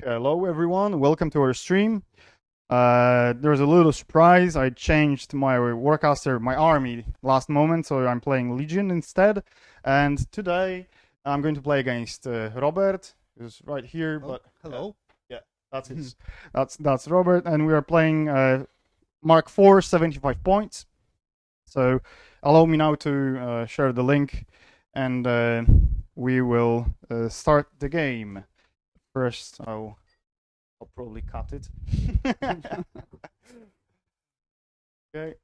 Hello everyone, welcome to our stream. There's a little surprise. I changed my warcaster, my army last moment, so I'm playing Legion instead. And today I'm going to play against Robert, who's right here. But hello. Yeah, that's his. that's Robert, and we are playing Mark 4, 75 points. So allow me now to share the link, and we will start the game. First, I'll probably cut it. Okay.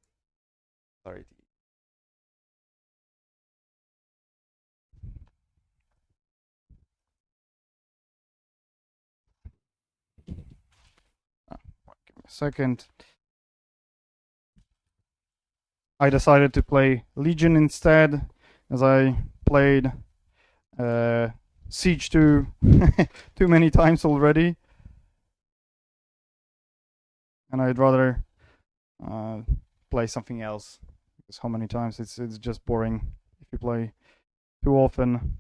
Sorry. Give me a second. I decided to play Legion instead, as I played Siege 2 too many times already. And I'd rather play something else, because how many times it's just boring if you play too often.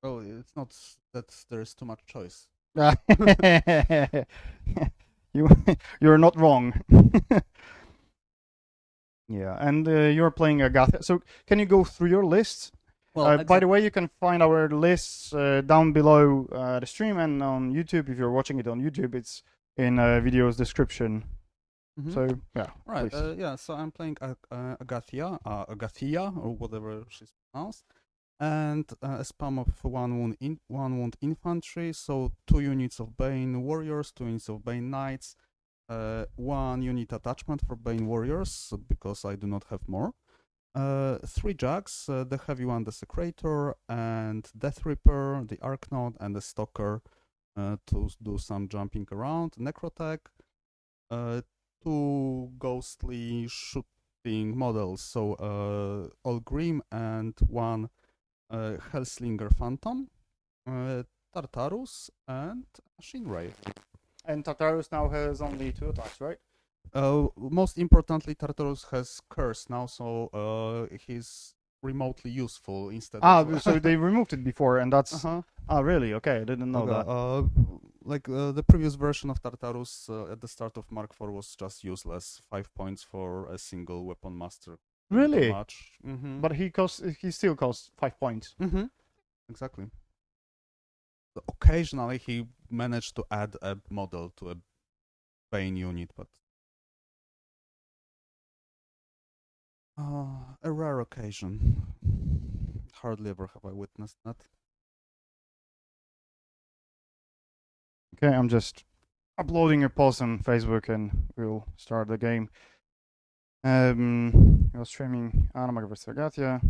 Oh, it's not that there's too much choice. You're not wrong. Yeah, and you're playing Agathia. So can you go through your lists? Well, by the way, you can find our lists down below the stream and on YouTube. If you're watching it on YouTube, it's in video's description. Mm-hmm. So yeah, right. Yeah. So I'm playing Agathia, or whatever she's pronounced, and a spam of one wound infantry. So 2 units of Bane warriors, 2 units of Bane knights, 1 unit attachment for Bane warriors because I do not have more. 3 Jags, the heavy one, the Secretor, and Death Reaper, the Arknaut, and the Stalker to do some jumping around. Necrotech, 2 ghostly shooting models, so Ogruns and 1 Hellslinger Phantom, Tartarus, and Shinray. And Tartarus now has only 2 attacks, right? Most importantly, Tartarus has Curse now, so he's remotely useful instead of... so they removed it before, and that's... really? Okay, I didn't know that. The previous version of Tartarus at the start of Mark 4 was just useless. 5 points for a single weapon master. Really? Mm-hmm. But he still costs 5 points. Mm-hmm. Exactly. So occasionally he managed to add a model to a Bane unit, but... a rare occasion. Hardly ever have I witnessed that. Okay, I'm just uploading a post on Facebook and we'll start the game. I was streaming Anamag vs Agathia.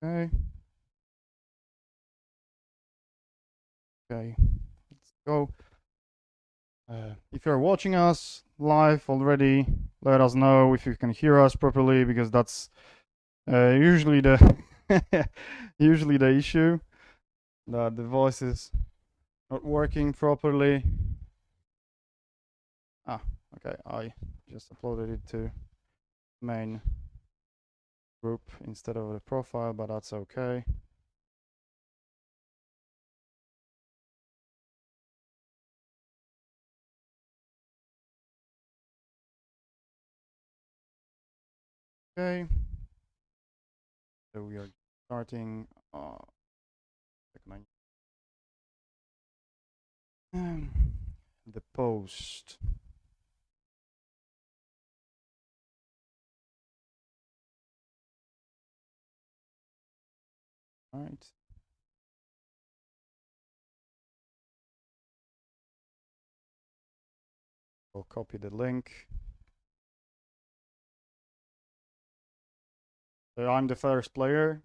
Okay. Okay, let's go. If you're watching us live already, let us know if you can hear us properly, because that's usually the usually the issue, that the voice is not working properly. Okay, I just uploaded it to main group instead of the profile, but that's okay. Okay, so we are starting the post. All right. I'll copy the link. So I'm the first player,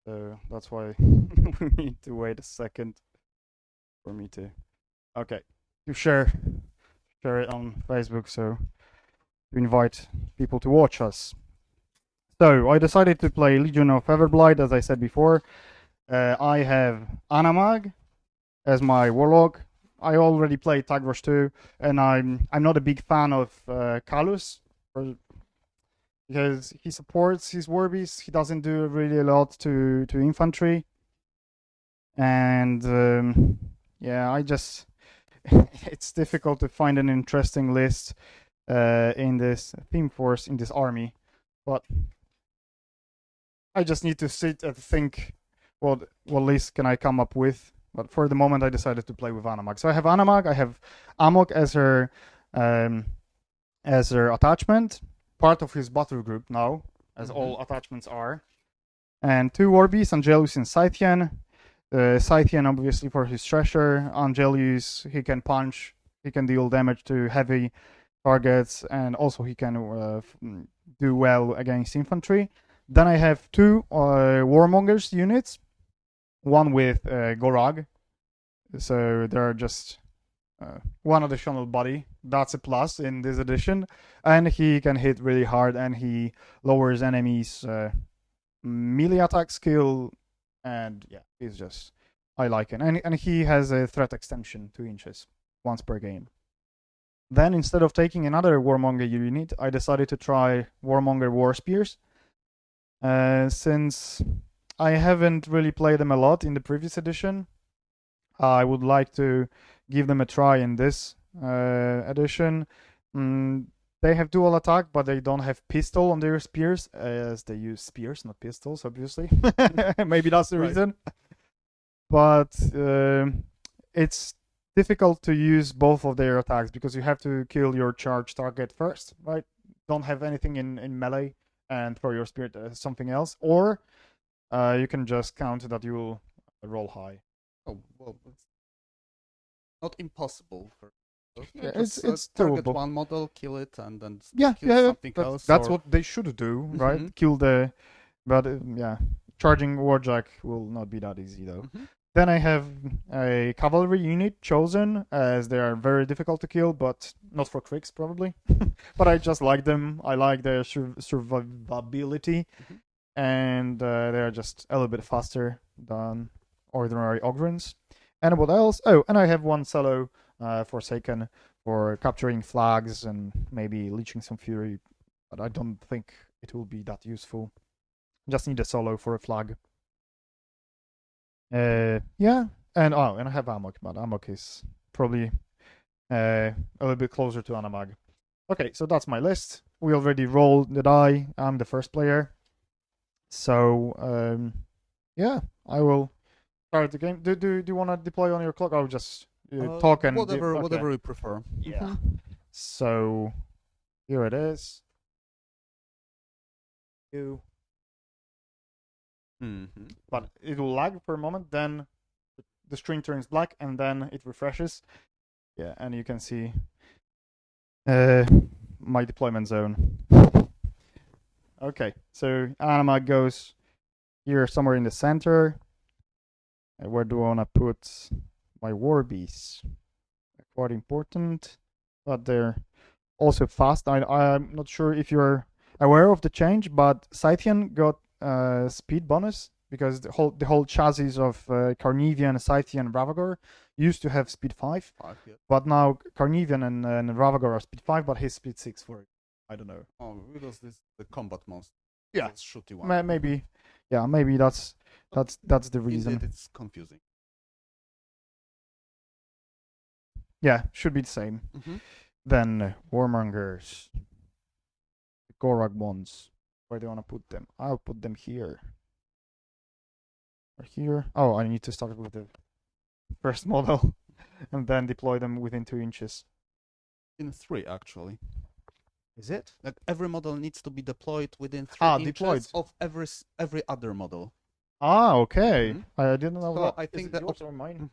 so that's why we need to wait a second for me to... Okay, you share it on Facebook, so to invite people to watch us. So I decided to play Legion of Everblight, as I said before. I have Anamag as my warlock. I already played Tag Rush 2, and I'm not a big fan of Kalus because he supports his warbeasts. He doesn't do really a lot to infantry, and yeah, I just it's difficult to find an interesting list in this theme force in this army, but I just need to sit and think what list can I come up with. But for the moment, I decided to play with Anamag. So I have Anamag. I have Amok as her attachment, part of his battle group now, as all attachments are, and 2 warbeasts, Angelus and Scythian. Scythian obviously for his treasure. Angelus, he can punch, he can deal damage to heavy targets, and also he can do well against infantry. Then I have 2 Warmongers units, one with Gorag, so they're just one additional body. That's a plus in this edition, and he can hit really hard, and he lowers enemies' melee attack skill, and yeah, he's just I like it, and he has a threat extension 2 inches once per game. Then instead of taking another Warmonger unit, I decided to try Warmonger War Spears. Since I haven't really played them a lot in the previous edition, I would like to give them a try in this edition. They have dual attack, but they don't have pistol on their spears, as they use spears, not pistols, obviously. Maybe that's the reason. But it's difficult to use both of their attacks because you have to kill your charge target first, right? Don't have anything in melee and throw your spear to something else, or you can just count that you will roll high. Oh well, it's not impossible. Yeah, it's target doable. one model, kill it, and then kill something else. That's what they should do, right? Kill the, but yeah, charging warjack will not be that easy though. Then I have a cavalry unit chosen, as they are very difficult to kill, but not for Cryx probably. But I just like them. I like their survivability, and they are just a little bit faster than ordinary Ogruns. And what else? Oh, and I have 1 solo Forsaken for capturing flags and maybe leeching some fury, but I don't think it will be that useful. Just need a solo for a flag. Yeah, and I have Amok, but Amok is probably a little bit closer to Anamag. Okay, so that's my list. We already rolled the die. I'm the first player. So, yeah, I will start the game. Do you want to deploy on your clock? I'll just talk and... Whatever you prefer. Yeah. So, here it is. But it will lag for a moment, then the screen turns black, and then it refreshes. Yeah, and you can see my deployment zone. Okay, so Anamag goes here somewhere in the center. Where do I want to put my warbeasts? Quite important, but they're also fast. I'm not sure if you're aware of the change, but Scythian got speed bonus because the whole chassis of Carnivian, Scythian, Ravagor used to have speed 5, but now Carnivian and Ravagor are speed 5, but he's speed 6 for it. I don't know. Oh, because this is the combat monster. Yeah, it's shooty one. Maybe, yeah, maybe that's the reason. It's confusing. Yeah, should be the same. Then Warmongers, the Gorag ones. Where do I want to put them? I'll put them here. Or here. Oh, I need to start with the first model and then deploy them within 2 inches. In 3, actually. Is it? Like every model needs to be deployed within 3 inches of every other model. Ah, okay. I didn't know that. I think that yours or mine?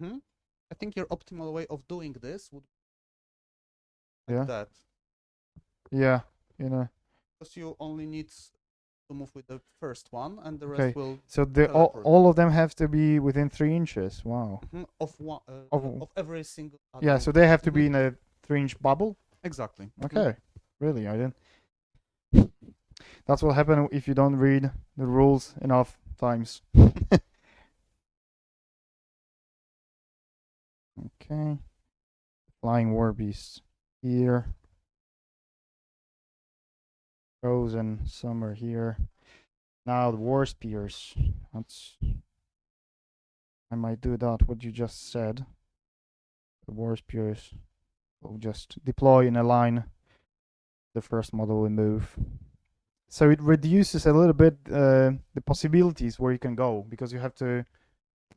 I think your optimal way of doing this would be like that. Yeah, you know. Because you only need to move with the first one, and the rest will. So all of them have to be within 3 inches. Wow. Of one of every single. Yeah, so they have to be in a 3-inch bubble. Exactly. Okay. Really, I didn't. That's what happens if you don't read the rules enough times. Okay. Flying warbeasts here. Frozen summer here. Now the war spears. That's. I might do that. What you just said. The war spears will just deploy in a line. The first model will move. So it reduces a little bit the possibilities where you can go because you have to.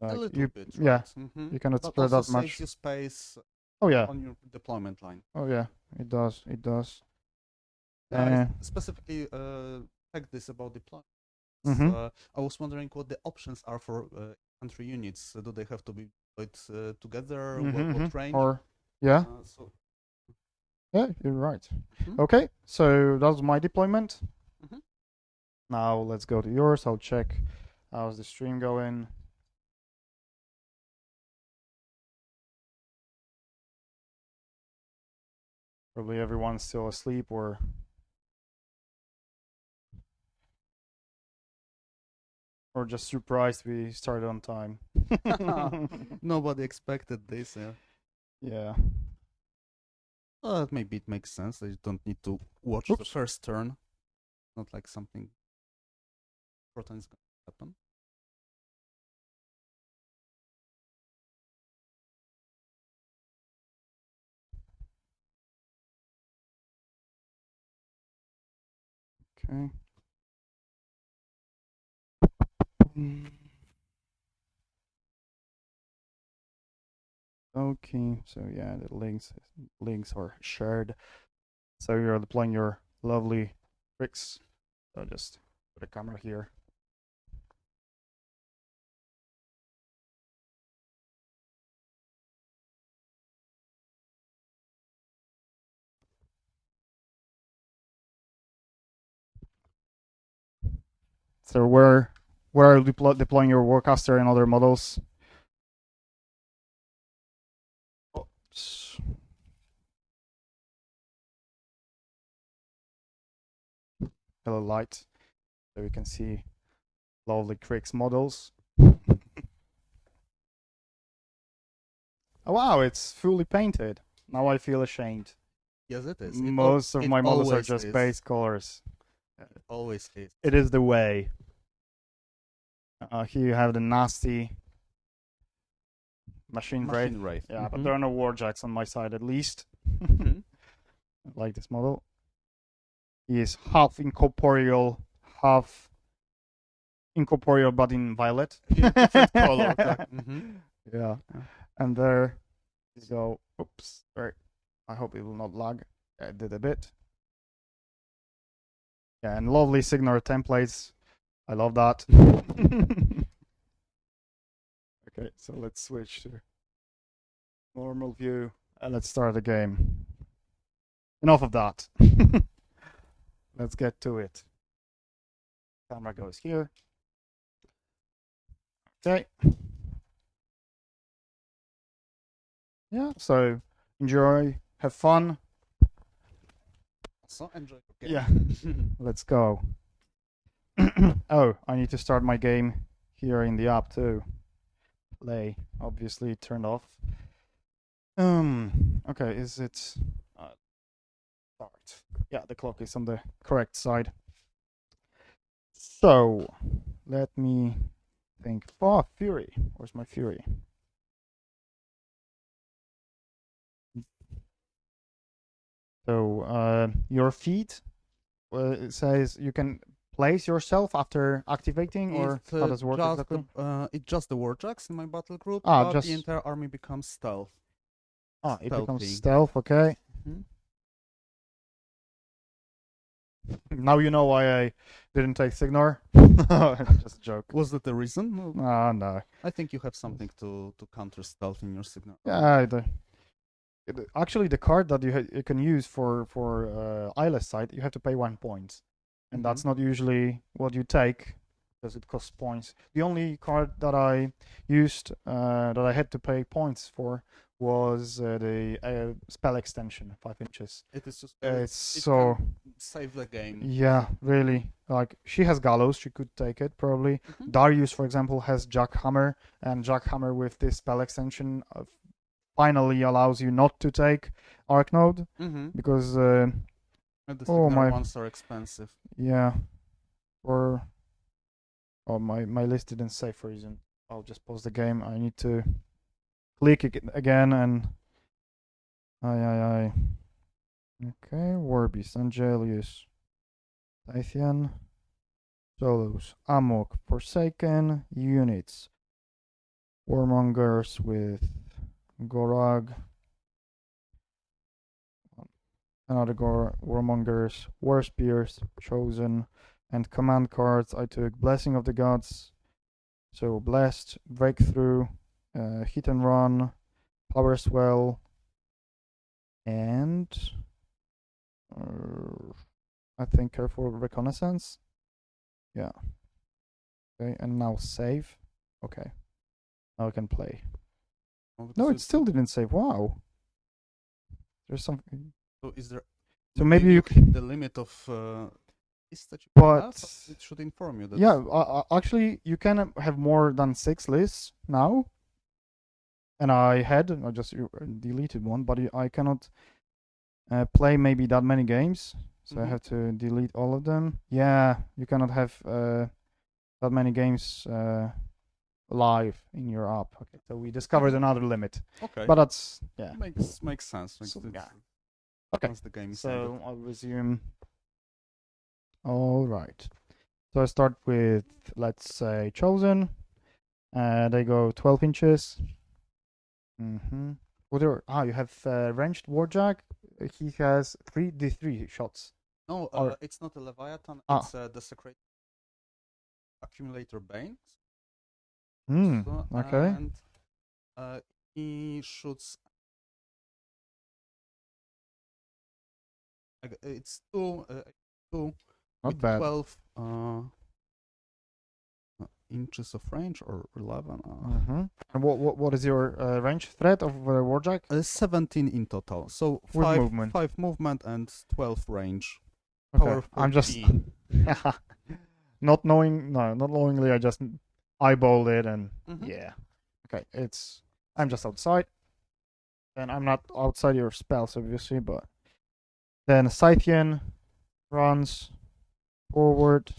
A little you, bit, yeah, right? Mm-hmm. you cannot But spread also that much. saves you space Oh yeah. on your deployment line. Oh yeah. It does. It does. I specifically checked this about deployment. I was wondering what the options are for infantry units. Do they have to be deployed together? What range? Or yeah. Yeah, you're right. Okay, so that was my deployment. Now let's go to yours. I'll check how's the stream going. Probably everyone's still asleep or just surprised we started on time. Nobody expected this. Yeah. Maybe it makes sense. You don't need to watch the first turn. Not like something important is going to happen. Okay. Okay, so yeah, the links are shared. So you're deploying your lovely Cryx. So just put a camera here. So where are you deploying your Warcaster and other models? Oops. Hello light, so you can see lovely Cryx models. Oh wow, it's fully painted. Now I feel ashamed. Yes, it is. Most of my models are just base colors. It always is. It is the way. Here you have the nasty machine wraith. Yeah, but there are no warjacks on my side at least. I like this model. He is half incorporeal but in violet. Different color. Yeah. And there you go. Oops. Sorry. I hope it will not lag. Yeah, it did a bit. Yeah, and lovely Signar templates. I love that. Okay, so let's switch to normal view and let's start the game. Enough of that. Let's get to it. Camera goes here. Okay. Yeah, so enjoy, have fun. So enjoy. Okay. Yeah. Let's go. Oh, I need to start my game here in the app too. Play, obviously turned off. Okay, is it start? Yeah, the clock is on the correct side. So, let me think. Oh, Fury. Where's my Fury? So, your feet, it says you can place yourself after activating, or how does it work exactly? It's just the warjacks in my battle group, but the entire army becomes stealth. It becomes stealth, okay. Now you know why I didn't take Signar. Just a joke. Was that the reason? No. I think you have something to counter stealth in your Signar. Yeah, actually the card that you can use for eyeless sight, you have to pay 1 point. And that's not usually what you take, because it costs points. The only card that I used, that I had to pay points for, was the spell extension, 5 inches. It is just save the game. Yeah, really. Like, she has Gallows, she could take it probably. Mhm. Darius, for example, has Jackhammer, and Jackhammer with this spell extension finally allows you not to take Arc Node because And the oh signal my, ones are expensive. yeah, or oh my list didn't save for a reason. I'll just pause the game. I need to click it again and aye. Okay, Warbeasts, Angelius, Scythian, Solos, Amok, Forsaken, units, Warmongers with Gorag, another Warmongers, Warspears, Chosen, and command cards. I took Blessing of the Gods, so Blessed, Breakthrough, Hit and Run, Power Swell, and I think Careful Reconnaissance. Yeah. Okay, and now save. Okay. Now I can play. No, it still didn't save. Wow. There's something. So is there? So maybe you hit the limit of lists that you have. It should inform you that. Yeah, actually, you can have more than 6 lists now. And I just deleted one, but I cannot play maybe that many games. So I have to delete all of them. Yeah, you cannot have that many games live in your app. Okay, so we discovered another limit. Okay, but that's makes sense. So, yeah. Okay, once the game is so ended. I'll resume. All right. So I start with, let's say, Chosen. They go 12 inches. You have ranged Warjack. He has 3d3 shots. No, Or- it's not a Leviathan. Ah. It's the Secret Accumulator Bane. Okay. And he shoots. It's two Not with bad. 12 inches of range, or 11. And what is your range threat of Warjack? 17 in total. So With 5 movement. 5 movement and 12 range. Okay. Power I'm just 14. not knowingly. I just eyeballed it, and yeah. Okay, I'm just outside, and I'm not outside your spells, obviously, but then Scythian runs forward,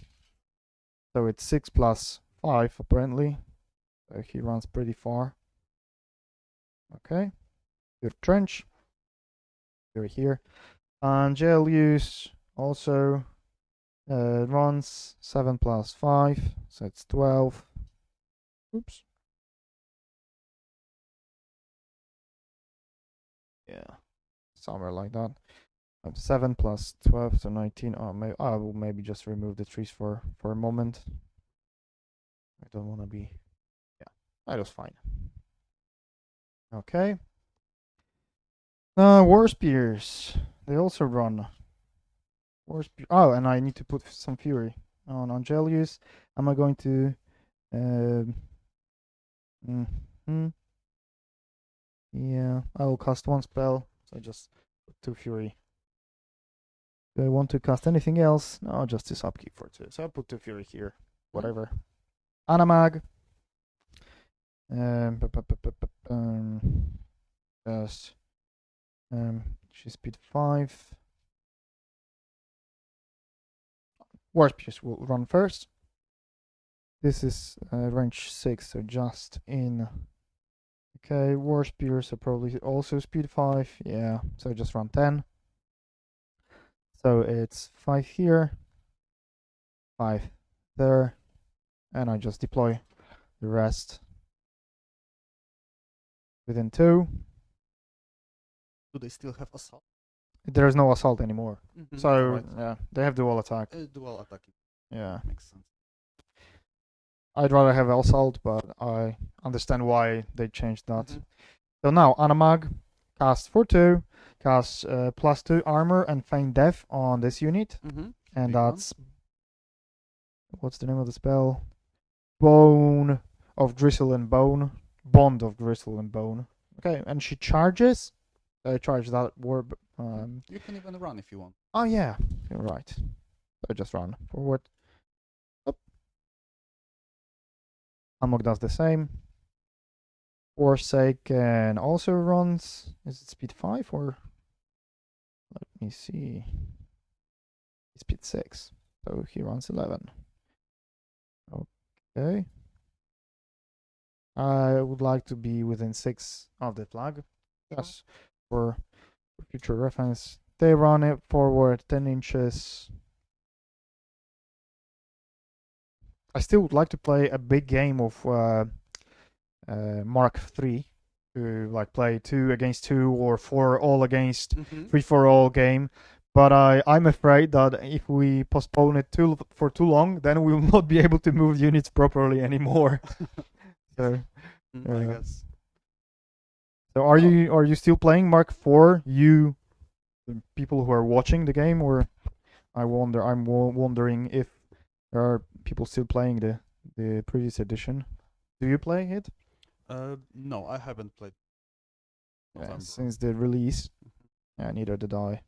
so it's 6 plus 5 apparently. So he runs pretty far. Okay, your trench. You're here. Angelius also runs 7 plus 5, so it's 12. Oops. Yeah, somewhere like that. 7 plus 12, so 19. I will maybe just remove the trees for a moment. I don't want to be. Yeah, that was fine. Okay. War spears. They also run. War spear. Oh, and I need to put some fury on Angelius. Am I going to? Yeah, I will cast one spell. So just put 2 fury. Do I want to cast anything else? No, just this upkeep for 2. So I'll put 2 fury here. Whatever. Anamag. Yes. She's speed 5. Warbeasts will run first. This is range 6, so just in. Okay, Warspears are probably also speed 5. Yeah, so just run 10. So it's 5 here, 5 there, and I just deploy the rest within 2. Do they still have assault? There is no assault anymore. So, right. yeah, they have dual attack. Dual attacking. Yeah. Makes sense. I'd rather have assault, but I understand why they changed that. So now, Anamag casts for 2, casts plus 2 armor and feign death on this unit. And that's. What's the name of the spell? Bone of Gristle and Bone. Bond of Gristle and Bone. Okay, and she charges. Charge that warp. You can even run if you want. Oh, yeah. right. So just run forward. Up. Anamag does the same. Forsaken also runs. Is it speed 5 or? Let me see. Speed 6. So he runs 11. Okay. I would like to be within 6 of the flag. Yes. For future reference. They run it forward 10 inches. I still would like to play a big game of Mark 3 to like play 2 against 2 or 4 all against 3 for all game. But I'm afraid that if we postpone it for too long, then we will not be able to move units properly anymore. So, I guess. So are you still playing Mark 4? You, the people who are watching the game, or I'm wondering if there are people still playing the previous edition. Do you play it? No, I haven't played. Yeah, since the release. Yeah, neither did I.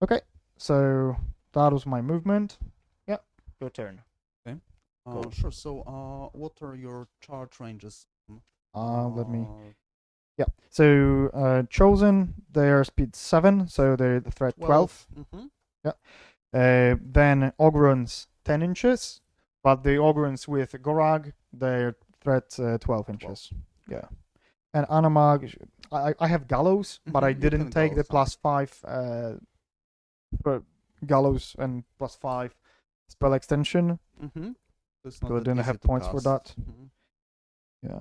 Okay, so that was my movement. Yeah, your turn. Okay. Go. Sure. So, what are your charge ranges? Let me. Yeah. So chosen, they're speed 7, so they're the threat 12. Yeah. Then Ogruns 10 inches, but the Ogruns with Gorag, they're threat 12 inches. 12. Yeah. And Anamag, I have Gallows, but I didn't take the +5 for Gallows and +5 spell extension. So I didn't have points for that. Yeah.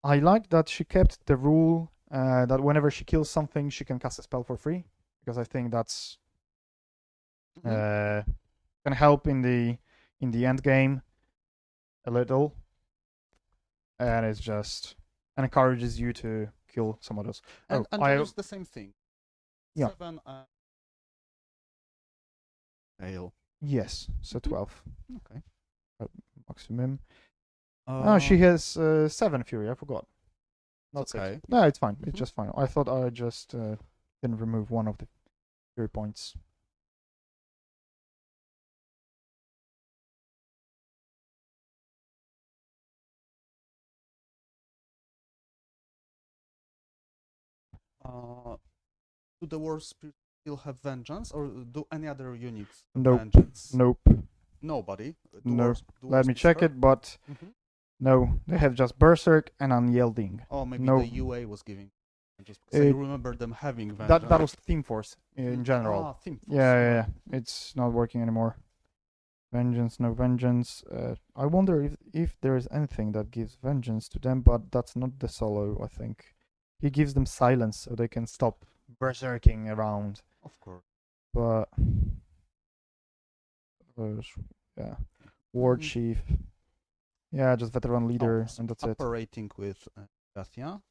I like that she kept the rule that whenever she kills something, she can cast a spell for free, because I think that's can help in the end game a little, and it's just encourages you to kill some others. And I use the same thing. Yeah. 7 fail. Yes, so 12. Okay. Maximum. She has 7 fury. I forgot. Not okay. 6. No, it's fine. It's just fine. I thought I just didn't remove one of the fury points. Do the war spirits still have vengeance, or do any other units Nope. vengeance? Nope. Nobody. No. Let me check it, but no, they have just Berserk and Unyielding. Oh, maybe no. the UA was giving. Just because I remember them having vengeance. That was Theme Force in general. Theme Force. Yeah. It's not working anymore. Vengeance, no vengeance. I wonder if there is anything that gives vengeance to them, but that's not the solo, I think. He gives them silence so they can stop berserking around. Of course. But yeah. War Chief. Yeah, just veteran leader, and that's it. Operating with Agathia.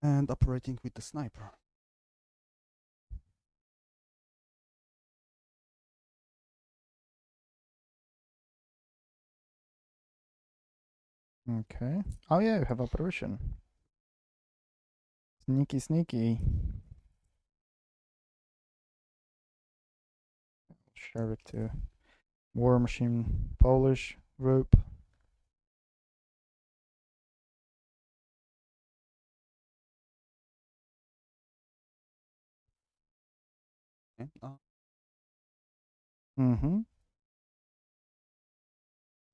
And operating with the sniper. Okay. Oh yeah, you have apparition. Sneaky. Share it to Warmachine Polish group. Okay.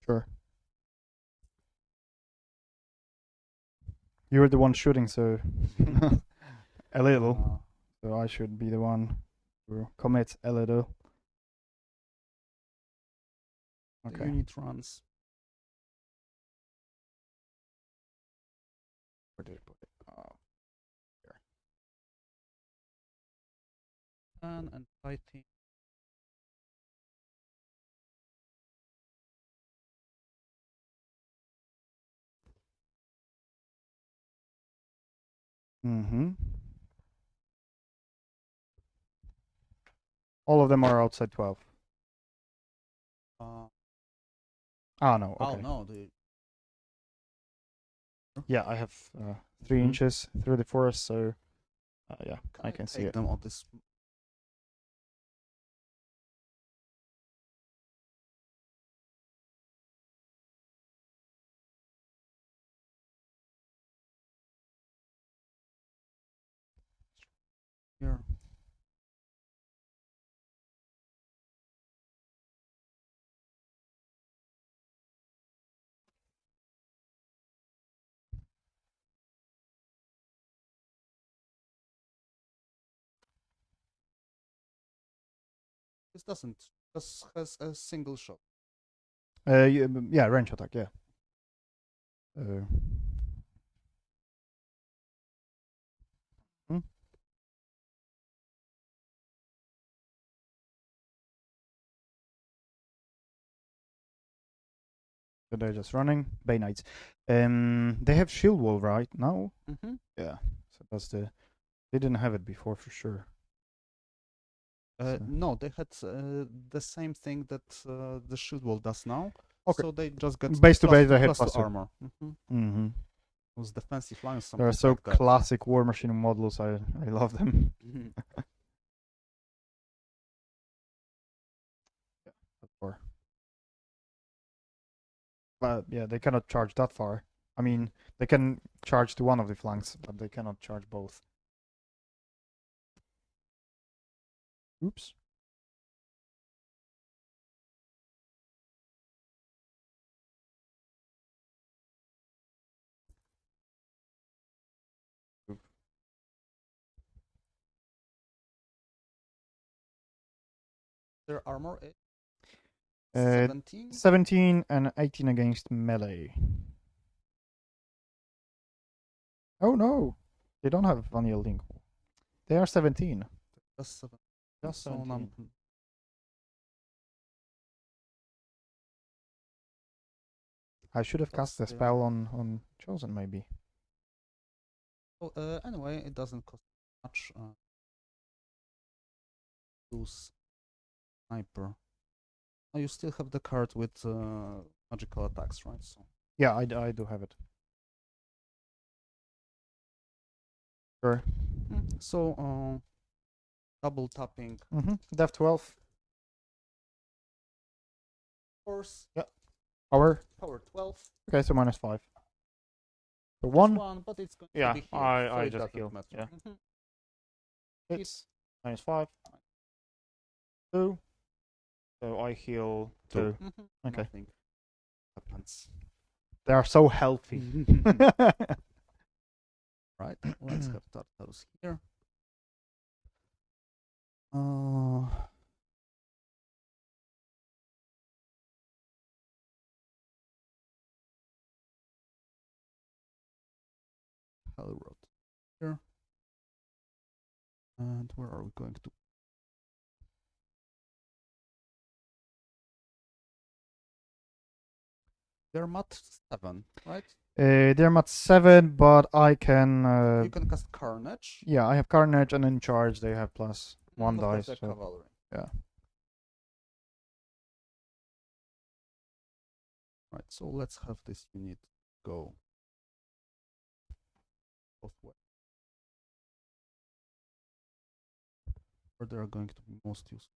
Sure. You're the one shooting, so a little. So I should be the one who commits a little. Okay. The unit runs. Where did I put it? Here. And fighting. All of them are outside 12. No. Okay. Oh no. Yeah, I have 3 Mhm. inches through the forest, so yeah, Can I can see take it. them on this. Here. This doesn't. This has a single shot. Yeah, range attack, yeah. Hmm? So they're just running. Bay Knights. They have shield wall right now. Mm-hmm. Yeah, so that's the. They didn't have it before for sure. So- No, they had the same thing that the shield wall does now. Okay. So they just get Base to plus base, they hit plus plus to two. armor. Mm-hmm. Mm-hmm. Those defensive lines, They're something so like that. classic Warmachine models. I love them. Mhm. Or, but yeah, they cannot charge that far. I mean, they can charge to one of the flanks, but they cannot charge both. Oops. Their armor is Uh, 17. 17 and 18 against melee. Oh no, they don't have unyielding. They are 17. Just 7. Just So 17. I should have cast the Still- spell on Chosen maybe. So, anyway, it doesn't cost much. Use sniper. Oh, you still have the card with magical attacks, right? So Yeah, I do have it. Sure. so double tapping. Def 12. Force. Power. Power 12. Okay, so -5. So Just 1. one, but it's going Yeah, to be healed, I so it just doesn't heal, matter. yeah. Mhm. Hits. -5. 2. So I heal 2. Mhm. Okay. Nothing happens. They are so healthy. Right, let's have Tartarus here. Hellrod here. And where are we going to? They're mat 7, right? They're at 7, but I can. You can cast Carnage. Yeah, I have Carnage, and in charge they have plus 1 But dice. that's a So, cavalry. yeah. Right, so let's have this unit go both ways. Where they are going to be most useful.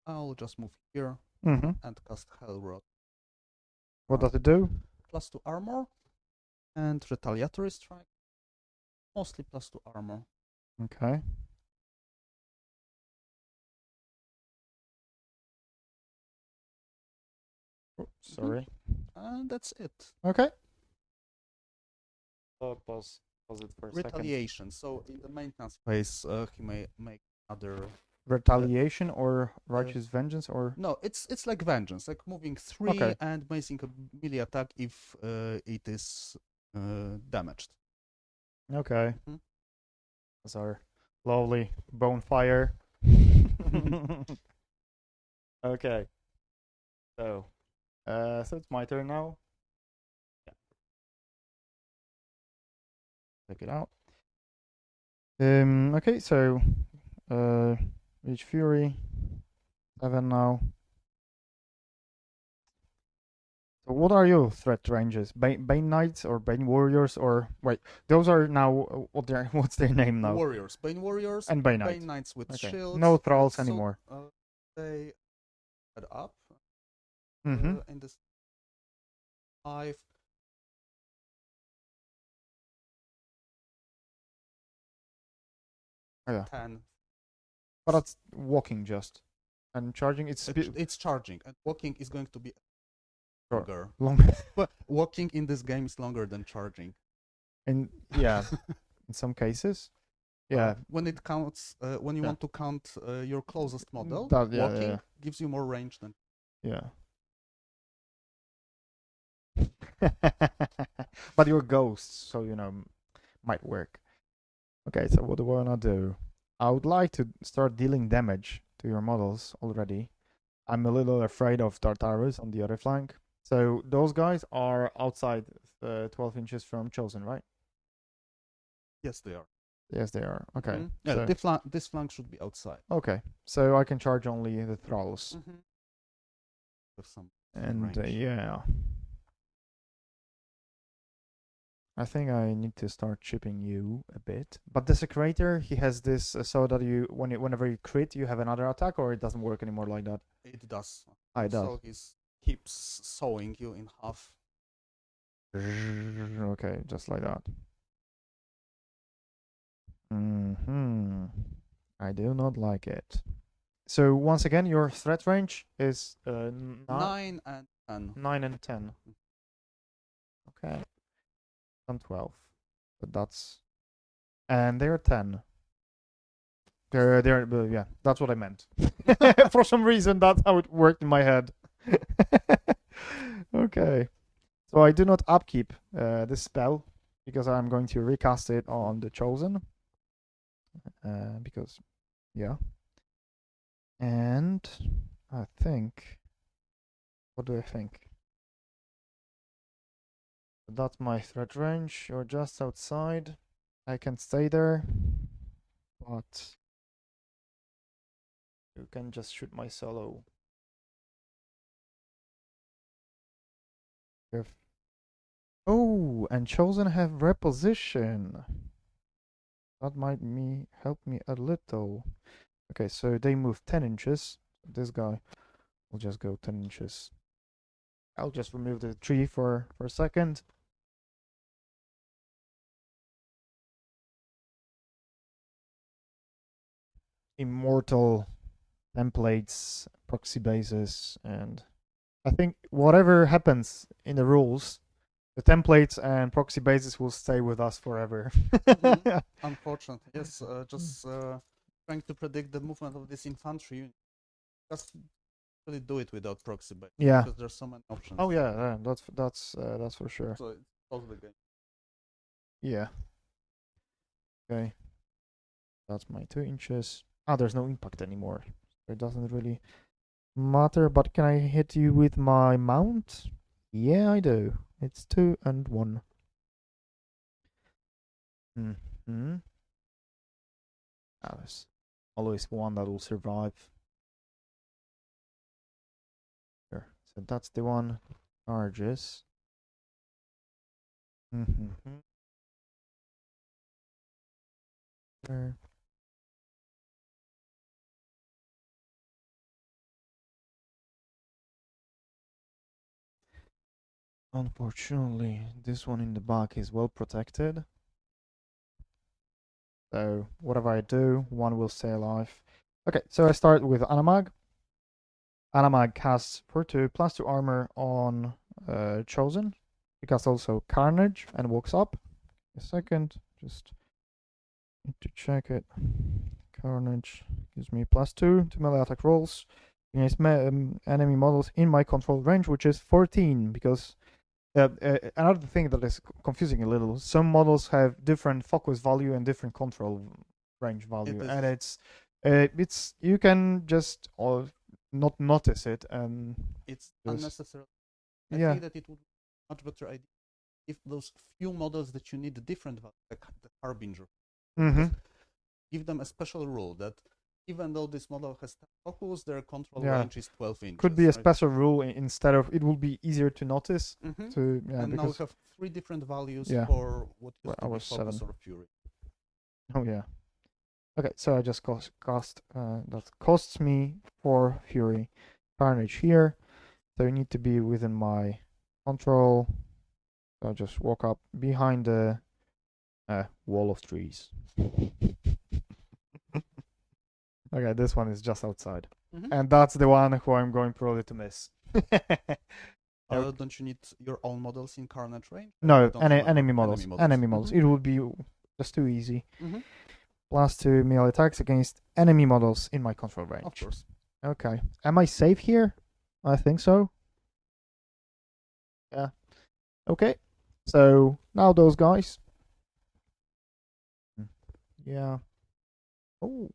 I'll just move here Mm-hmm. and cast Hellrod. What does it do? +2 armor and retaliatory strike. Mostly +2 armor. Okay. Oh, sorry. And that's it. Okay. Pause it for a second. Retaliation. So in the maintenance phase, he may make other. Retaliation or righteous vengeance or No, it's like vengeance, like moving 3 Okay. and making a melee attack if it is damaged. okay. Mhm. That's our lovely bonfire. Okay. So, so it's my turn now. Yeah. Check it out. Okay, so Reach Fury 7 now. So what are your threat ranges? Bane Knights or Bane Warriors or wait, those are now what's their name now? Warriors, And Bane Knights. Bane Knights with Okay. shields. No thralls anymore. They add up Mm-hmm. in this 5. Oh, yeah. 10. But that's walking just. And charging It's charging, and walking is going to be longer. Longer. But walking in this game is longer than charging. And yeah, in some cases. Yeah. When it counts, when you want to count your closest model, yeah, walking gives you more range than. Yeah. But you're ghosts, so might work. Okay, so what do I wanna do? I would like to start dealing damage to your models already. I'm a little afraid of Tartarus on the other flank. So those guys are outside 12 inches from Chosen, right? Yes, they are. Yes, they are. Okay. Mm-hmm. Yeah, so, this flank should be outside. Okay, so I can charge only the thralls. Mm-hmm. With some And range. yeah. I think I need to start chipping you a bit. But Desecrator, he has this so that whenever you crit, you have another attack, or it doesn't work anymore like that? It does. It does. So he keeps sawing you in half. Okay, just like that. I do not like it. So once again, your threat range is 9 and 10. 9 and 10. Okay. I'm 12. But that's... And they're 10. Yeah, that's what I meant. For some reason, that's how it worked in my head. Okay. So I do not upkeep this spell because I'm going to recast it on the Chosen. Because, yeah. And I think... What do I think? That's my threat range. You're just outside. I can stay there. But... You can just shoot my solo. Oh, and Chosen have reposition. That might help me a little. Okay, so they move 10 inches. This guy will just go 10 inches. I'll just remove the tree for a second. Immortal templates, proxy bases, and I think whatever happens in the rules, the templates and proxy bases will stay with us forever. Mm-hmm. Unfortunately, yes. Just trying to predict the movement of this infantry unit. Just really do it without proxy base. Yeah. Because there's so many options. Oh yeah, that's for sure. So it's close the game. Yeah. Okay. That's my 2 inches. There's no impact anymore. It doesn't really matter, but can I hit you with my mount? Yeah, I do. It's 2 and 1. There's always one that will survive. Sure. So that's the one. Charges. There. Unfortunately, this one in the back is well protected. So whatever I do, one will stay alive. Okay, so I start with Anamag. Anamag casts for 2 plus 2 armor on Chosen. He casts also Carnage and walks up. A second, just need to check it. Carnage gives me plus 2 to melee attack rolls against enemy models in my control range, which is 14 because another thing that is confusing a little, some models have different focus value and different control range value, and it's you can just not notice it and It's just- unnecessary. I yeah. think that it would be a much better idea if those few models that you need different values, like the Harbinger, Mm-hmm. give them a special rule that even though this model has 10 focus, their control Yeah. range is 12 inches. Could be a right? special rule instead of it will be easier to notice. Mhm. To yeah, And now we because have 3 different values Yeah. for what Well, used I to be was focus 7. or fury. Oh yeah. Okay, so I just cost that costs me 4 fury carnage here. So you need to be within my control. So I just walk up behind the wall of trees. Okay, this one is just outside. Mhm. And that's the one who I'm going probably to miss. Don't you need your own models in Carnage range? No, I don't remember. enemy models. Enemy models. Mhm. It would be just too easy. Mhm. +2 melee attacks against enemy models in my control range. Of course. Okay. Am I safe here? I think so. Yeah. Okay. So now those guys. Yeah. Oh,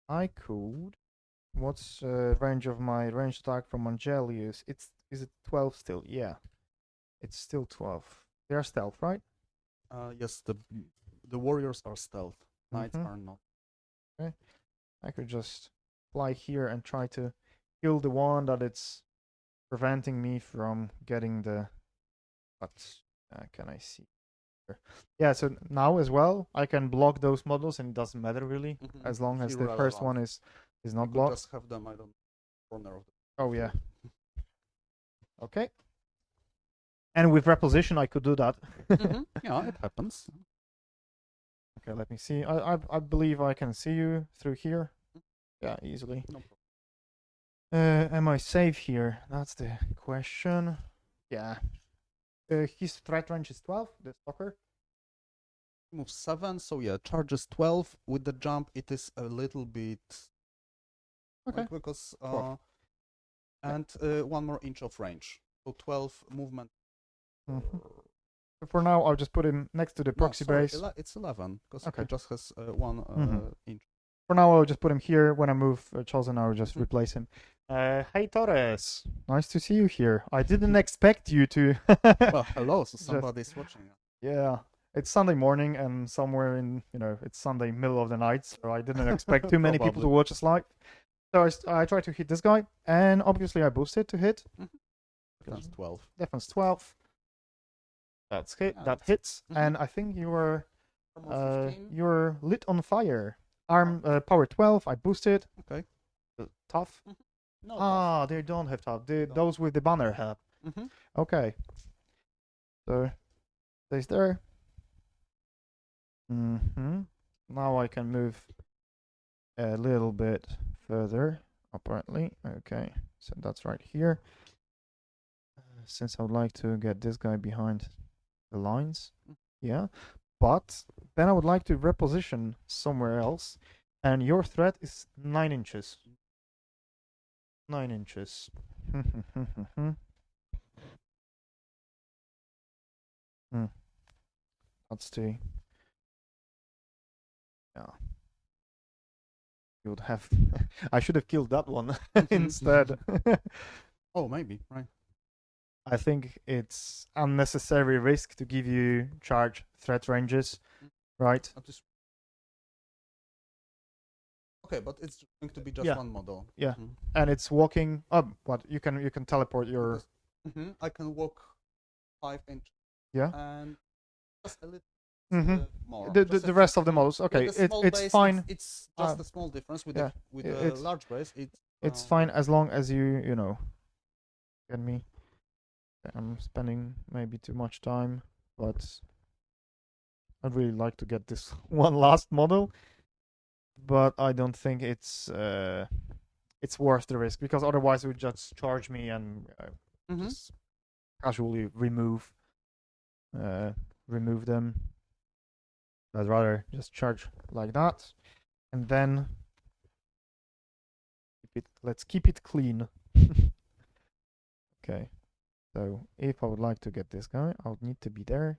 I could. What's range of my range attack from Angelius? Is it 12 still? Yeah. It's still 12. They are stealth, right? Yes, the warriors are stealth. Knights Mhm. are not. I could just fly here and try to kill the one that it's preventing me from getting the. What can I see? Yeah, so now as well, I can block those models, and it doesn't matter really, Mhm. as long as the Irrelevant. first one is You not could blocked. just have them, I don't know, corner of the. Oh yeah. Okay. And with reposition, I could do that. Mhm. Yeah, it happens. Okay, let me see. I believe I can see you through here. Yeah, easily. No problem. Am I safe here? That's the question. Yeah. His threat range is 12, the stalker. Move 7, so yeah, charges 12. With the jump, it is a little bit. Okay. Because 12. and 1 more inch of range, so 12 movement. Mhm. For now, I'll just put him next to the proxy base. It's 11 because Okay. it just has 1 Mhm. inch. For now, I'll just put him here. When I move Chosen, I'll just Mhm. replace him. Hey, Torres. Nice to see you here. I didn't expect you to. Well, hello, so somebody's watching. Yeah. It's Sunday morning, and somewhere in, it's Sunday middle of the night, so I didn't expect too many people to Probably. watch us live. So I tried to hit this guy, and obviously I boosted to hit. Defense 12. Defense 12. That's hit. Yeah, that that's- hits, Mhm. and I think you're Armor 15. you're lit on fire. Power 12. I boosted. Okay. Tough. No. Ah, they don't have tough. Those with the banner have. Mm-hmm. Okay. So stays there. Now I can move a little bit further, apparently. Okay, so that's right here. Since I would like to get this guy behind the lines. Yeah. But then I would like to reposition somewhere else. And your threat is 9 inches. 9 inches. That's the. Yeah. You would have. I should have killed that one instead. Oh, maybe, right. I think it's unnecessary risk to give you charge threat ranges, right? Okay, but it's going to be just Yeah. one model. Yeah. Mhm. And it's walking up. What you can teleport your. I can walk 5 inches. Yeah. And just a little more. The rest of the models. Okay, it's fine. It's just a small difference with the large base. It's fine as long as you know. Get me. I'm spending maybe too much time, but I'd really like to get this one last model. But I don't think it's worth the risk, because otherwise it would just charge me and just casually remove them. I'd rather just charge like that, and then let's keep it clean. Okay, so if I would like to get this guy, I would need to be there,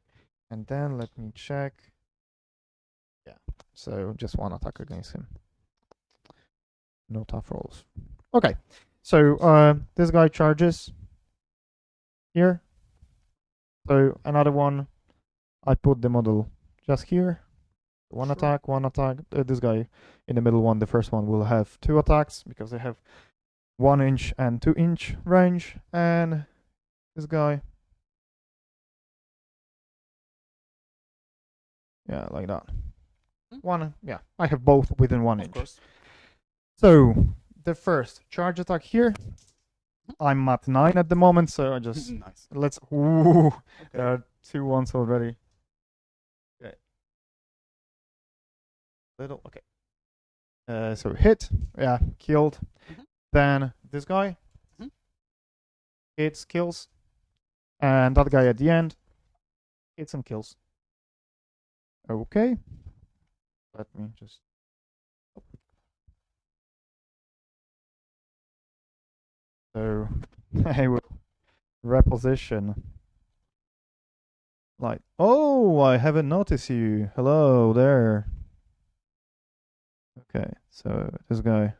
and then let me check. Yeah, so just one attack against him. No tough rolls. Okay, So this guy charges here. So another one. I put the model just here. One Sure. attack, one attack. This guy in the middle one, the first one, will have 2 attacks because they have 1 inch and 2 inch range. And this guy, yeah, like that. One, yeah, I have both within 1 Of inch. course. So the first charge attack here. I'm at 9 at the moment, so I just Nice. let's. Ooh, Okay. there are 2 ones already. Okay. Little okay. So hit, yeah, killed. Mhm. Then this guy Mhm. hits, kills, and that guy at the end hits and kills. Okay. Let me just. So I will reposition. Like, oh, I haven't noticed you. Hello there. Okay, so this guy.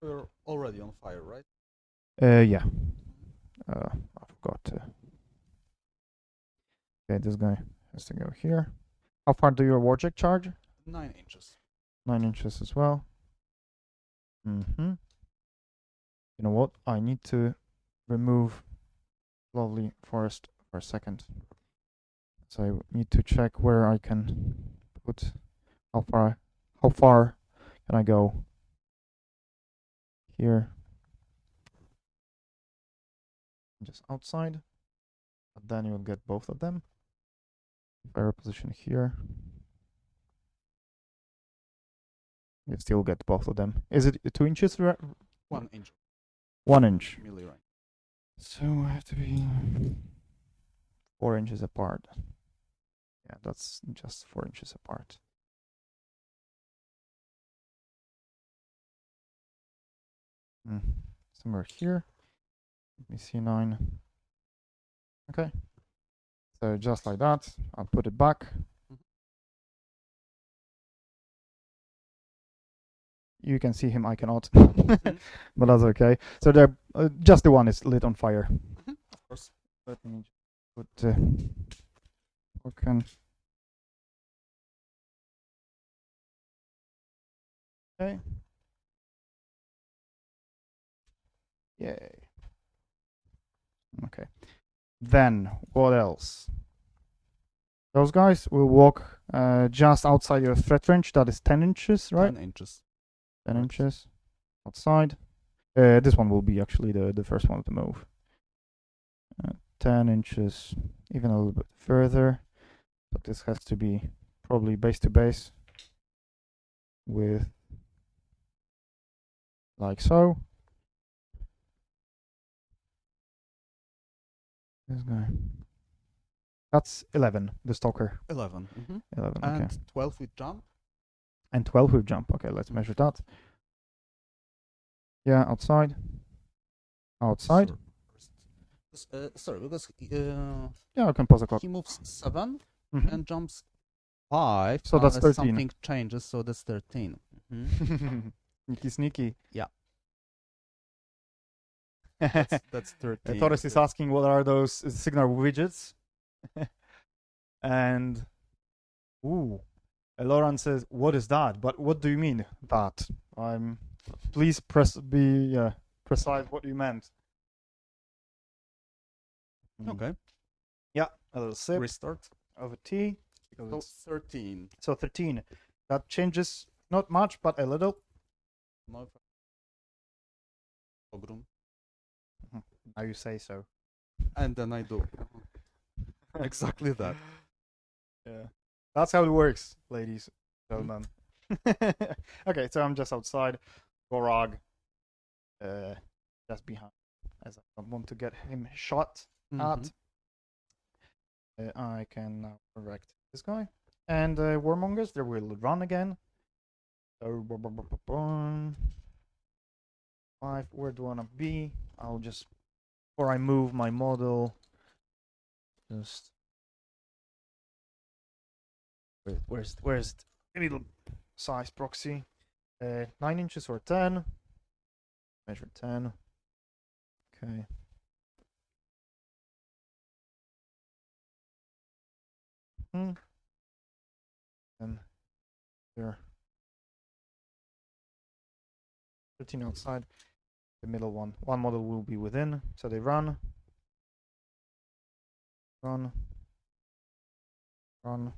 We're already on fire, right? Yeah. I forgot to. Okay, this guy has to go here. How far do your warjack charge? 9 inches. 9 inches as well. Mm-hmm. You know what? I need to remove lovely forest for a second. So I need to check where I can put how far can I go here. Just outside. But then you'll get both of them. If I reposition here, you still get both of them. Is it 2 inches? 1 inch. 1 inch. Melee range. So I have to be 4 inches apart. Yeah, that's just 4 inches apart. Somewhere here. Let me see 9. Okay. So just like that, I'll put it back. You can see him, I cannot. But that's okay. So there, just the one is lit on fire. Of course. Let me put okay. Okay. Yay. Okay. Then what else? Those guys will walk just outside your threat range. That is 10 inches, right? 10 inches. 10 Right. inches outside. This one will be actually the first one to move. 10 inches, even a little bit further. But this has to be probably base to base with like so. This guy. That's 11, the stalker. 11. 11, And okay. 12 with jump. And 12 with jump. Okay, let's measure that. Yeah, outside. Outside. Sorry, because Yeah, I can pause the clock. he moves 7 Mhm. and jumps 5. So that's unless 13. Something changes, so that's 13. Sneaky, sneaky. Yeah. That's That's 13. Torres is asking what are those signal widgets. And ooh, Lauren says, "What is that?" But what do you mean that? Please be precise what you meant. Okay. Yeah, a little sip Restart. of a tea. So 13. So 13. That changes not much, but a little. Ogrun. Now you say so. And then I do exactly that. Yeah, that's how it works, ladies and gentlemen. Okay, so I'm just outside. Gorog, just behind, as I don't want to get him shot at. I can now correct this guy. And warmongers, they will run again. So 5. Where do I wanna be? I'll just before I move my model. Just where's the little size proxy? 9 inches or 10. Measure 10. Okay. And there. 13 outside. The middle one. One model will be within. So they run. Run. Run.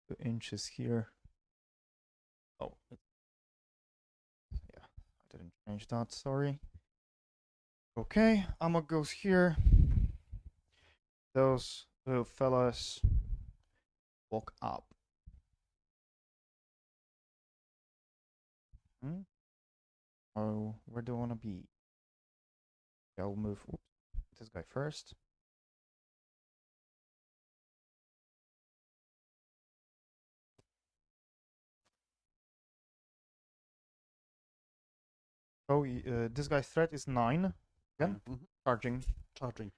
2 inches here. Oh. Yeah. I didn't change that. Sorry. Okay. Amok goes here. Those little fellas walk up. Oh, where do I want to be? I'll move this guy first. Oh, this guy's threat is 9. Again, charging. Charging.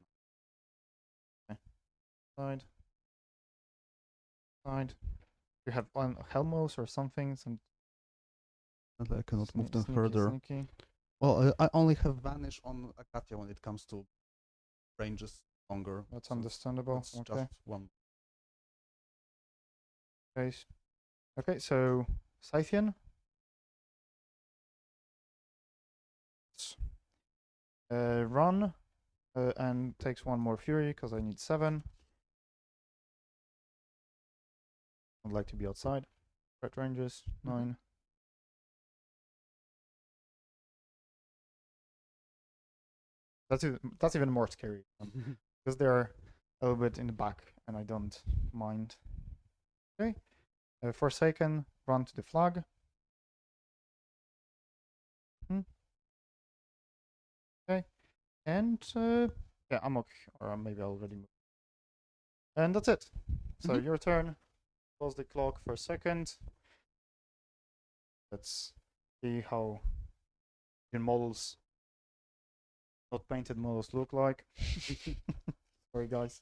Okay. Side. Side. You have one Helmos or something. Some. I cannot move them further. Sneaky. Well, I only have vanish on Agathia when it comes to ranges longer. That's so understandable. that's Okay. just one. Okay, so Scythian. Run and takes 1 more fury because I need 7. I'd like to be outside. Threat ranges 9. That's even more scary because they're a little bit in the back and I don't mind. Okay, Forsaken, run to the flag. Okay, and yeah, Amok, or maybe I already moved. And that's it. So your turn. Pause the clock for a second. Let's see how your models, not painted models, look like. Sorry, guys.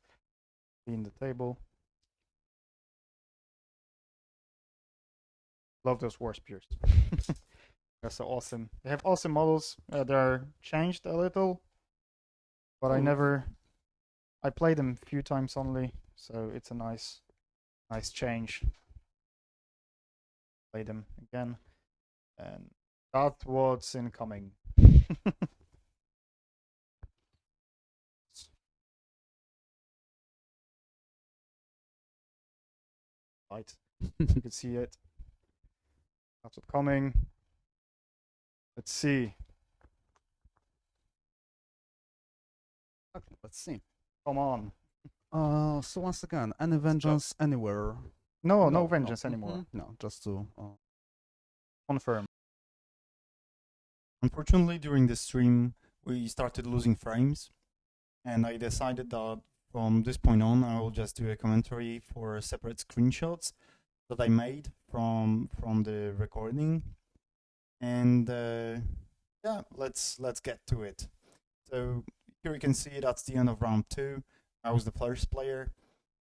In the table. Love those war spears. They're so awesome. They have awesome models. They're changed a little, but I played them a few times only, so it's a nice change. Play them again, and that's what's incoming. Right, you can see it. That's what's coming. Let's see. Okay, let's see. Come on. So once again, any vengeance anywhere? No vengeance anymore. No, just to Confirm. Unfortunately, during the stream, we started losing frames, and I decided that from this point on, I will just do a commentary for separate screenshots that I made from the recording, and yeah, let's get to it. So here you can see that's the end of round 2. I was the first player,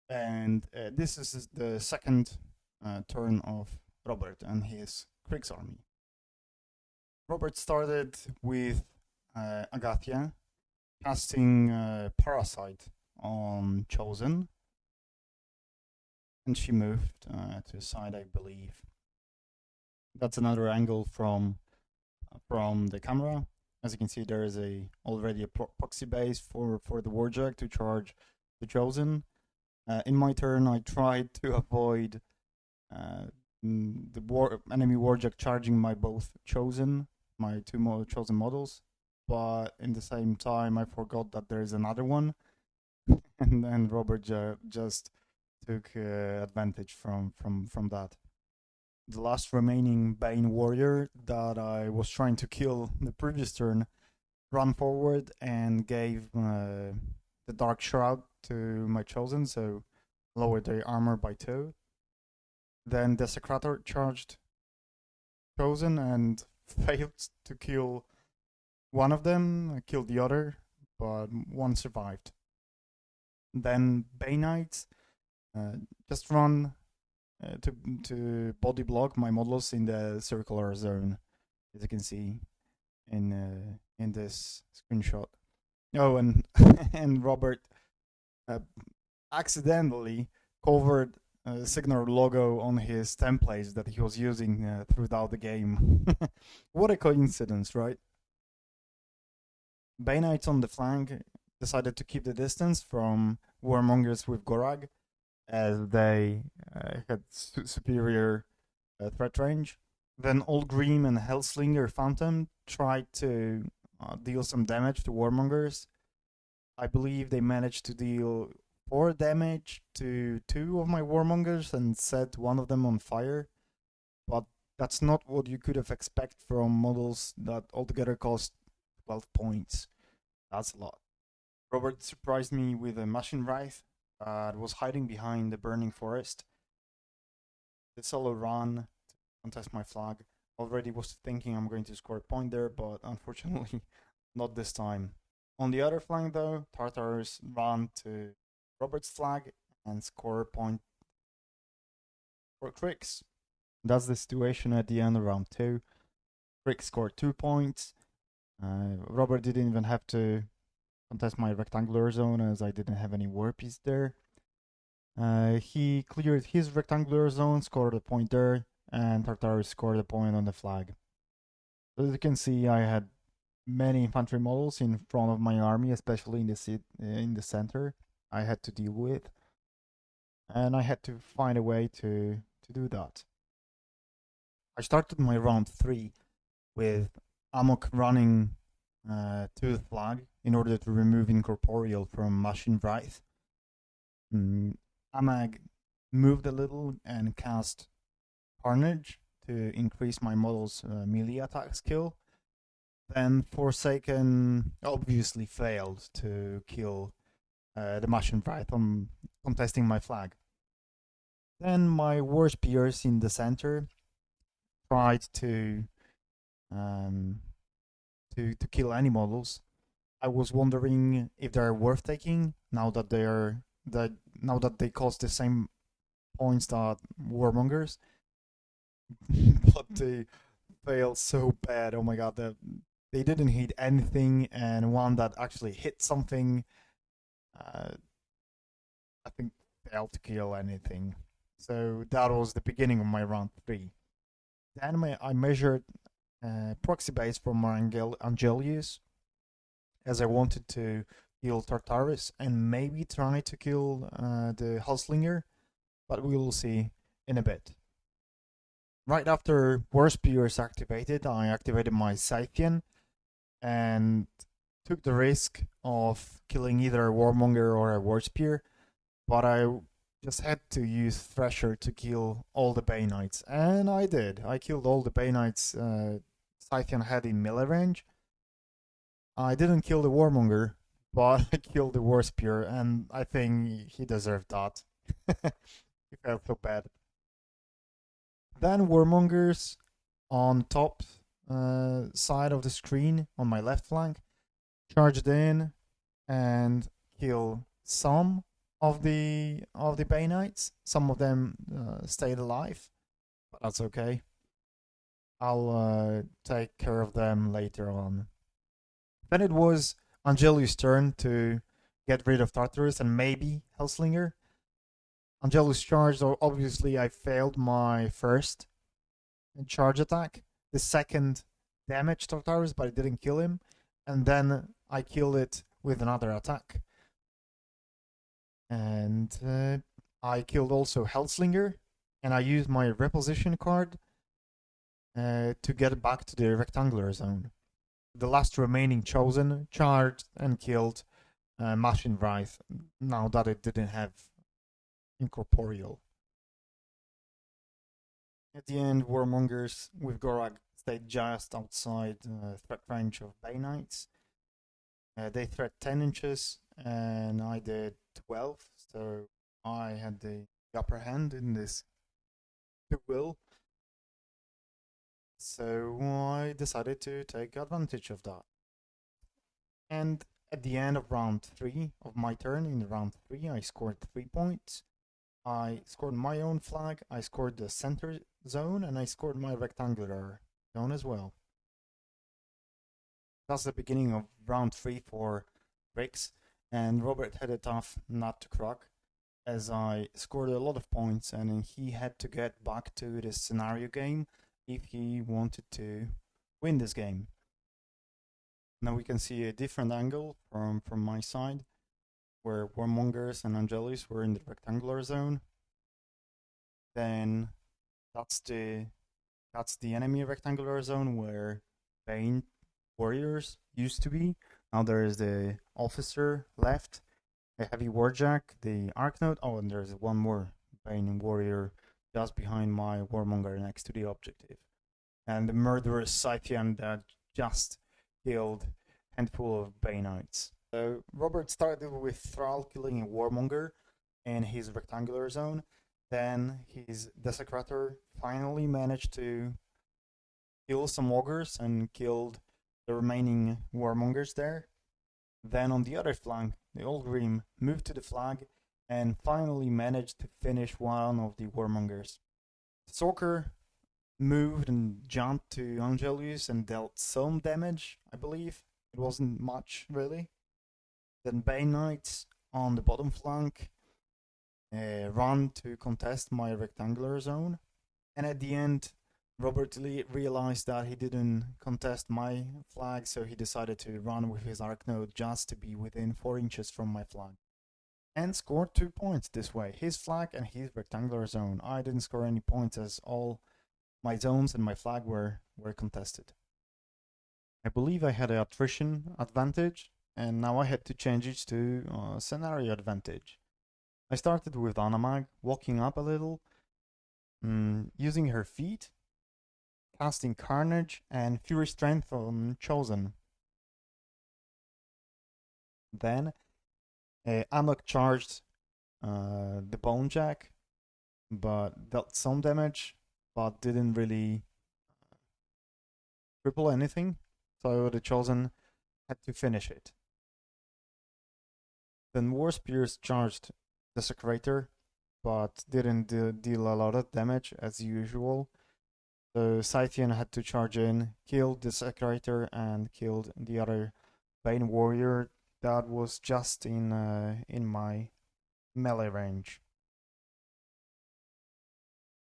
and this is the second turn of Robert and his Cryx army. Robert started with Agathia, casting Parasite on Chosen, and she moved to the side, I believe. That's another angle from the camera. As you can see, there is already a proxy base for the Warjack to charge the Chosen. In my turn, I tried to avoid the enemy Warjack charging my both Chosen, my 2 Chosen models, but in the same time, I forgot that there is another one, and then Robert just took advantage from that. The last remaining Bane warrior that I was trying to kill the previous turn ran forward and gave the Dark Shroud to my Chosen, so lowered their armor by 2. Then Desecrator charged Chosen and failed to kill one of them, killed the other, but one survived. Then Baneites just run to body block my models in the circular zone. as you can see in this screenshot. Oh, and and Robert accidentally covered Signal logo on his templates that he was using throughout the game. What a coincidence, right? Bay Knights on the flank decided to keep the distance from Warmongers with Gorag, as they had superior threat range. Then Ogruns and Hellslinger Phantom tried to deal some damage to Warmongers. I believe they managed to deal 4 damage to 2 of my Warmongers and set one of them on fire. But that's not what you could have expected from models that altogether cost 12 points. That's a lot. Robert surprised me with a Machine Wraith that was hiding behind the burning forest. The solo run to contest my flag. Already was thinking I'm going to score a point there, but unfortunately not this time. On the other flank though, Tartars ran to Robert's flag and score a point for Cryx. That's the situation at the end of round 2. Cryx scored 2 points. Robert didn't even have to contest my rectangular zone as I didn't have any warbeasts there. He cleared his rectangular zone, scored a point there, and Tartarus scored a point on the flag. So as you can see, I had many infantry models in front of my army, especially in the center. I had to deal with, and I had to find a way to do that. I started my round 3 with Amok running to the flag in order to remove Incorporeal from Machine Wraith. Anamag moved a little and cast Carnage to increase my model's melee attack skill. Then Forsaken obviously failed to kill the Machine Wraith on contesting my flag. Then my Warbeasts in the center tried to kill any models. I was wondering if they're worth taking now that they cost the same points that Warmongers, but they failed so bad. Oh my god, they didn't hit anything, and one that actually hit something, I think failed to kill anything. So that was the beginning of my round 3. Then I measured proxy base from my Angelius, as I wanted to kill Tartarus and maybe try to kill the Hellslinger, but we will see in a bit. Right after Warbeasts activated, I activated my Scythian and took the risk of killing either a Warmonger or a Warspear, but I just had to use Thresher to kill all the Bay Knights, and I did. I killed all the Bay Knights Scythian had in melee range. I didn't kill the Warmonger, but I killed the Warspear, and I think he deserved that. He felt so bad. Then Warmongers on top side of the screen on my left flank charged in and killed some of the Bay Knights. Some of them stayed alive, but that's okay. I'll take care of them later on. Then it was Angelius' turn to get rid of Tartarus and maybe Hellslinger. Angelus charged, obviously I failed my first charge attack. The second damaged Tartarus, but I didn't kill him. And then I killed it with another attack. And I killed also Hellslinger, and I used my reposition card to get back to the rectangular zone. The last remaining chosen charged and killed Machine Wraith, now that it didn't have Incorporeal. At the end, Warmongers with Gorag stayed just outside threat range of Bay Knights. They threat 10 inches, and I did 12, so I had the upper hand in this duel. So I decided to take advantage of that. And at the end of round 3 of my turn, in round 3, I scored 3 points. I scored my own flag, I scored the center zone, and I scored my rectangular zone as well. that's the beginning of round 3 for Cryx, and Robert had a tough nut to crack, as I scored a lot of points and he had to get back to the scenario game if he wanted to win this game. Now we can see a different angle from my side, where Warmongers and Angelus were in the rectangular zone. Then that's the enemy rectangular zone where Bane warriors used to be. Now there is the officer left, a heavy warjack, the Arknote. Oh, and there's one more Bane warrior just behind my Warmonger next to the objective. And the murderous Scythian that just killed a handful of Baneites. So Robert started with Thrall killing a Warmonger in his rectangular zone. Then his Desecrator finally managed to kill some Ogres and killed the remaining Warmongers there. Then on the other flank, the Ogrim moved to the flag and finally managed to finish one of the Warmongers. Stalker moved and jumped to Angelus and dealt some damage, I believe. It wasn't much, really. Then Bane Knights on the bottom flank run to contest my rectangular zone. And at the end, Robert Lee realized that he didn't contest my flag, so he decided to run with his Arknote just to be within 4 inches from my flag. And scored 2 points this way, his flag and his rectangular zone. I didn't score any points as all my zones and my flag were contested. I believe I had an attrition advantage, and now I had to change it to scenario advantage. I started with Anamag, walking up a little, using her feet, casting Carnage and Fury Strength on Chosen. Then Anamag charged the Bonejack, but dealt some damage, but didn't really cripple anything, so the Chosen had to finish it. Then Warspears charged Desecrator, but didn't deal a lot of damage as usual. So Scythian had to charge in, killed Desecrator, and killed the other Bane warrior that was just in my melee range.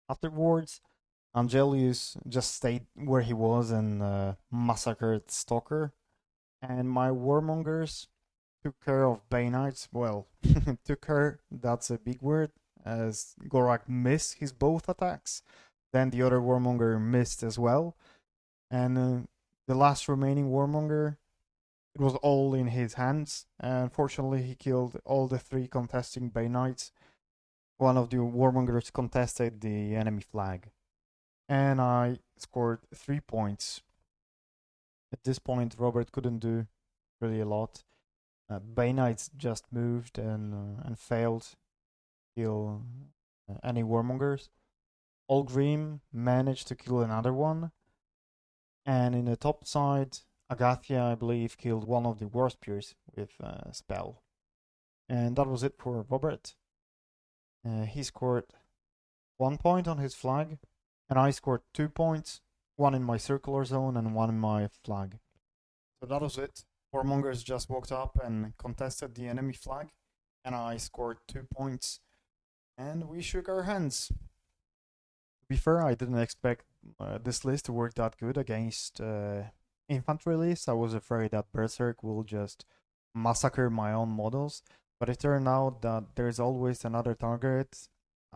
Afterwards, Angelus just stayed where he was and massacred Stalker, and my Warmongers took care of Baneites. Well, took care, that's a big word, as Gorak missed his both attacks. Then the other Warmonger missed as well. And the last remaining Warmonger, it was all in his hands. And fortunately, he killed all the 3 contesting Baneites. One of the Warmongers contested the enemy flag. And I scored 3 points. At this point, Robert couldn't do really a lot. Baneites just moved and failed to kill any Warmongers. Ogrim managed to kill another one, and in the top side, Agathia, I believe, killed one of the Warspears with a spell. And that was it for Robert. He scored 1 point on his flag, and I scored 2 points, 1 in my circular zone and 1 in my flag. So that was it. Warmongers just walked up and contested the enemy flag, and I scored 2 points, and we shook our hands. To be fair, I didn't expect this list to work that good against infantry list. I was afraid that Berserk will just massacre my own models, but it turned out that there's always another target.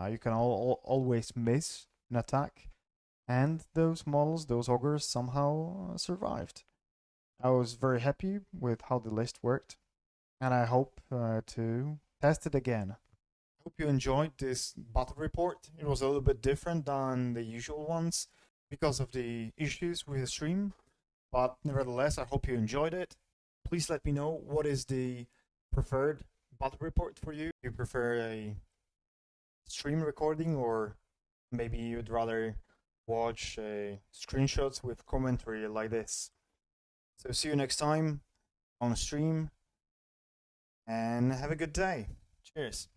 You can always miss an attack, and those models, those ogres, somehow survived. I was very happy with how the list worked, and I hope to test it again. Hope you enjoyed this battle report. It was a little bit different than the usual ones because of the issues with the stream, but nevertheless, I hope you enjoyed it. Please let me know what is the preferred battle report for you. Do you prefer a stream recording, or maybe you'd rather watch screenshots with commentary like this? So see you next time on stream, and have a good day. Cheers.